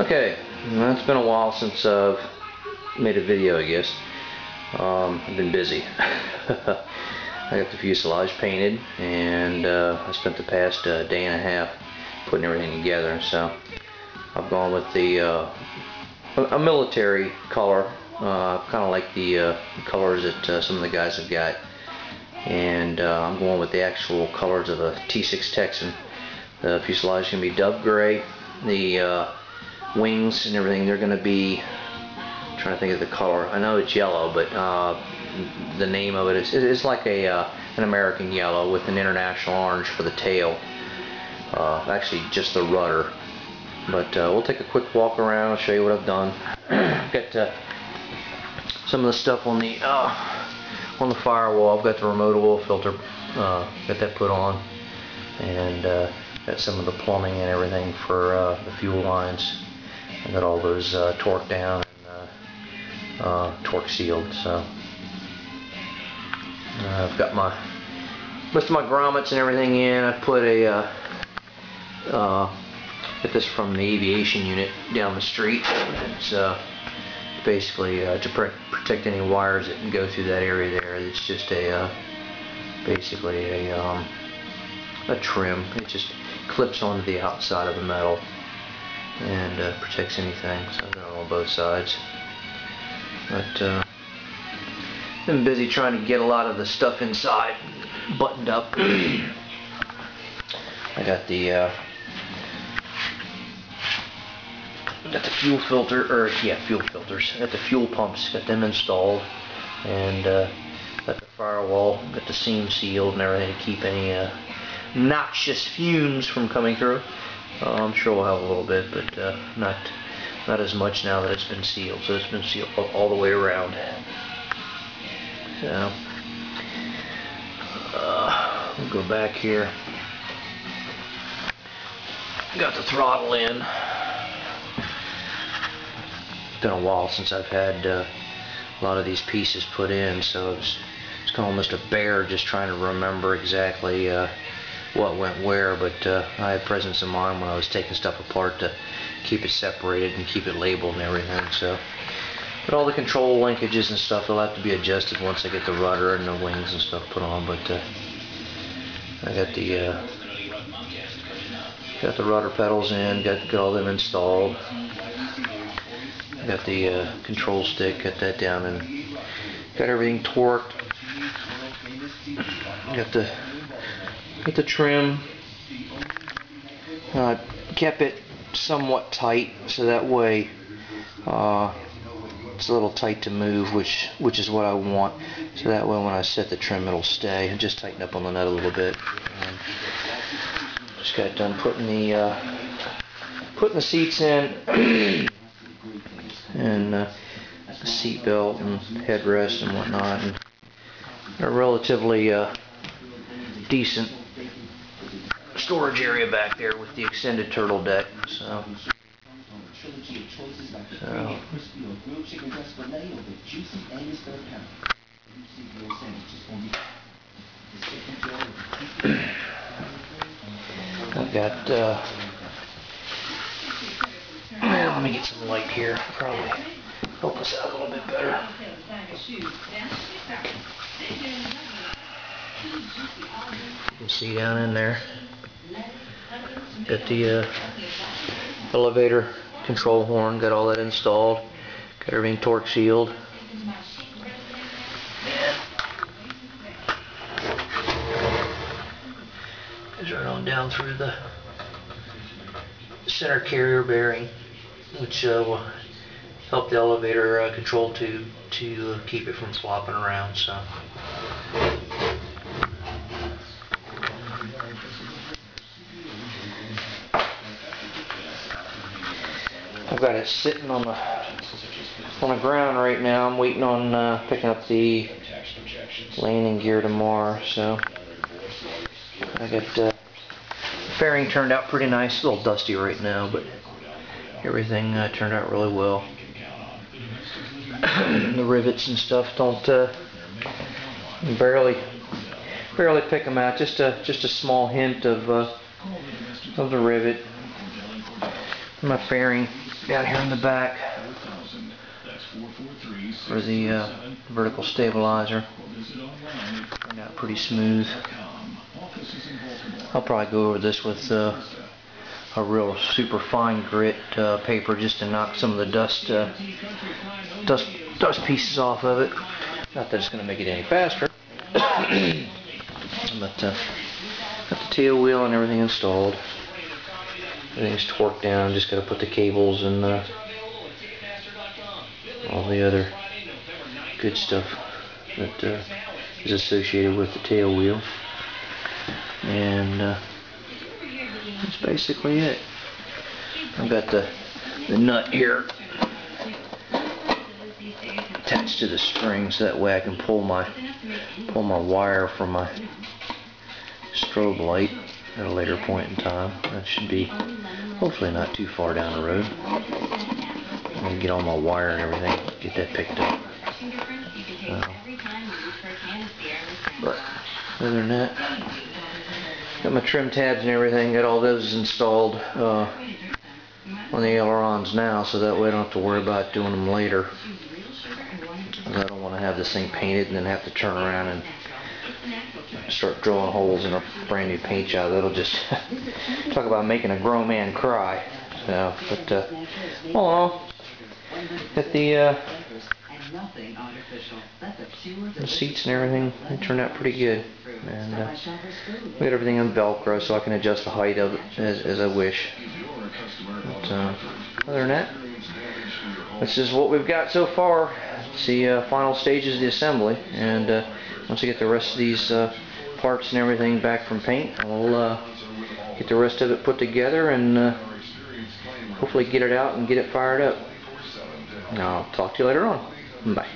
Okay, well, it's been a while since I've made a video, I guess. I've been busy. I got the fuselage painted, and I spent the past day and a half putting everything together. So I've gone with the a military color, kind of like the colors that some of the guys have got, and I'm going with the actual colors of a T6 Texan. The fuselage is going to be dove gray. The wings and everything, they're going to be, I'm trying to think of the color. I know it's yellow, but the name of it is like an American yellow with an international orange for the tail. Actually, just the rudder. But we'll take a quick walk around. I'll show you what I've done. Got some of the stuff on the firewall. I've got the remote oil filter. Got that put on, and got some of the plumbing and everything for the fuel lines. I got all those torqued down and torque sealed. So I've got most of my grommets and everything in. I put a get this from the aviation unit down the street. It's basically to protect any wires that can go through that area there. It's just basically a trim. It just clips onto the outside of the metal and protects anything. So I've got it on both sides. But been busy trying to get a lot of the stuff inside buttoned up. I got the fuel filter, fuel filters. Got the fuel pumps, got them installed, and got the firewall, got the seam sealed and everything to keep any noxious fumes from coming through. I'm sure we'll have a little bit, but not as much now that it's been sealed. So it's been sealed all the way around. So we'll go back here. Got the throttle in. Been a while since I've had a lot of these pieces put in, so it's kind of almost a bear just trying to remember exactly what went where, but I had presence of mind when I was taking stuff apart to keep it separated and keep it labeled and everything. So, but all the control linkages and stuff will have to be adjusted once I get the rudder and the wings and stuff put on. But I got the rudder pedals in, got all them installed. Got the control stick, got that down, and got everything torqued. Got the trim. Kept it somewhat tight, so that way it's a little tight to move, which is what I want. So that way when I set the trim, it'll stay. And just tighten up on the nut a little bit. And just got done putting the seats in. And the seat belt and headrest and whatnot, and a relatively decent storage area back there with the extended turtle deck. So I've got let me get some light here, probably help us out a little bit better. You can see down in there, got the elevator control horn, got all that installed, got everything torque sealed. Goes right on down through the center carrier bearing, which will help the elevator control tube to keep it from flopping around. So I've got it sitting on the ground right now. I'm waiting on picking up the landing gear tomorrow. So I got the fairing turned out pretty nice. A little dusty right now, but everything turned out really well. The rivets and stuff don't barely pick them out. Just a small hint of the rivet. My fairing down here in the back for the vertical stabilizer. Turned out pretty smooth. I'll probably go over this with a real super fine grit paper just to knock some of the dust pieces off of it. Not that it's going to make it any faster. But got the tail wheel and everything installed. Everything's torqued down. Just got to put the cables and all the other good stuff that is associated with the tail wheel. And that's basically it. I've got the nut here attached to the string, so that way I can pull my wire from my strobe light at a later point in time. That should be hopefully not too far down the road. I'm gonna get all my wire and everything, get that picked up. But other than that, got my trim tabs and everything. Got all those installed on the ailerons now, so that way I don't have to worry about doing them later. I don't want to have this thing painted and then have to turn around and start drilling holes in a brand new paint job. That'll just talk about making a grown man cry. So, but all in all, got the seats and everything. They turned out pretty good, and we got everything on Velcro, so I can adjust the height of it as I wish. But other than that, this is what we've got so far. It's the final stages of the assembly, and once I get the rest of these parts and everything back from paint, I'll get the rest of it put together and hopefully get it out and get it fired up. I'll talk to you later on. Bye.